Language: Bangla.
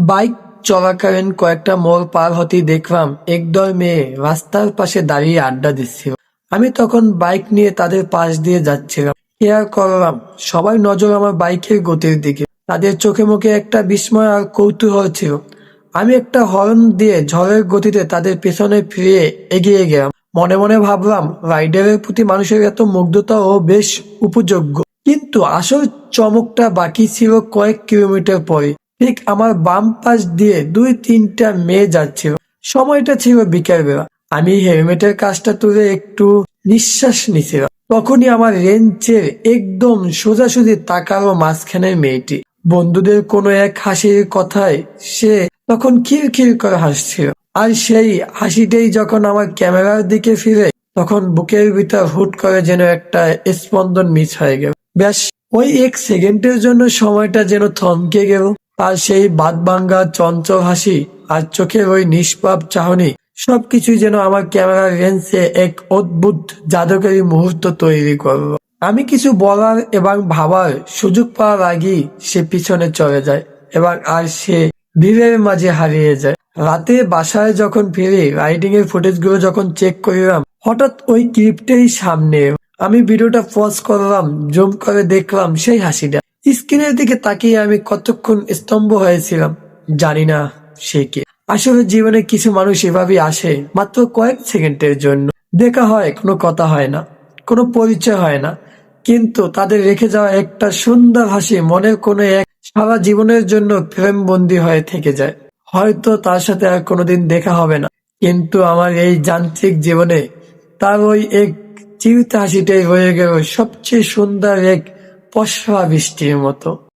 বাইক চলাকালীন কয়েকটা মোড় পার হতেই দেখলাম একদল মেয়ে রাস্তার পাশে দাঁড়িয়ে আড্ডা দিচ্ছিল। আমি তখন বাইক নিয়ে তাদের পাশ দিয়ে যাচ্ছিলাম। খেয়াল করলাম সবাই নজর আমার বাইকের গতির দিকে। তাদের চোখে মুখে একটা বিস্ময় আর কৌতূহল ছিল। আমি একটা হর্ন দিয়ে ঝড়ের গতিতে তাদের পেছনে ফিরে এগিয়ে গেলাম। মনে মনে ভাবলাম রাইডারের প্রতি মানুষের এত মুগ্ধতা ও বেশ উপযোগ্য। কিন্তু আসল চমকটা বাকি ছিল কয়েক কিলোমিটার পরে। ঠিক আমার বাম পাশ দিয়ে দুই তিনটা মেয়ে যাচ্ছিল। সময়টা ছিল বিকেল বেলা। আমি হেলমেটের কাজটা তুলে একটু নিঃশ্বাস নিছিলাম। তখনই আমার রেঞ্চের একদম সোজাসুজি তাকালো মাঝখানের মেয়েটি। বন্ধুদের কোনো এক হাসির কথায় সে তখন খিলখিল করে হাসছিল। আর সেই হাসিটাই যখন আমার ক্যামেরার দিকে ফিরে, তখন বুকের ভিতর হুট করে যেন একটা স্পন্দন মিস হয়ে গেল। ব্যাস ওই এক সেকেন্ডের জন্য সময়টা যেন থমকে গেল। আর সেই বাঁধভাঙ্গা চঞ্চল হাসি আর চোখের ওই নিষ্পাপ চাহনি সবকিছুই যেন আমার ক্যামেরার লেন্সে এক অদ্ভুত জাদুকরী মুহূর্ত তৈরি করলো। আমি কিছু বলার এবং ভাবার সুযোগ পাওয়ার আগেই সে পিছনে চলে যায় এবং আর সে ভিড়ের মাঝে হারিয়ে যায়। রাতে বাসায় যখন ফিরি, রাইডিং এর ফুটেজগুলো যখন চেক করলাম, হঠাৎ ওই ক্লিপটাই সামনে এলো। আমি ভিডিওটা পজ করলাম, জুম করে দেখলাম সেই হাসিটা। স্ক্রিনের দিকে তাকিয়ে আমি কতক্ষণ স্তম্ভ হয়েছিলাম। জানি না সে কে। আসলে জীবনে কিছু মানুষ এভাবেই আসে মাত্র কয়েক সেকেন্ডের জন্য। দেখা হয়, কোনো কথা হয় না, কোনো পরিচয় হয় না, কিন্তু তাদের রেখে যাওয়া একটা সুন্দর হাসি মনের কোনো এক সারা জীবনের জন্য প্রেমবন্দী হয়ে থেকে যায়। হয়তো তার সাথে আর কোনোদিন দেখা হবে না, কিন্তু আমার এই যান্ত্রিক জীবনে তার ওই এক চিরতা হাসিটাই হয়ে গেল সবচেয়ে সুন্দর এক পশরা বৃষ্টির মতো।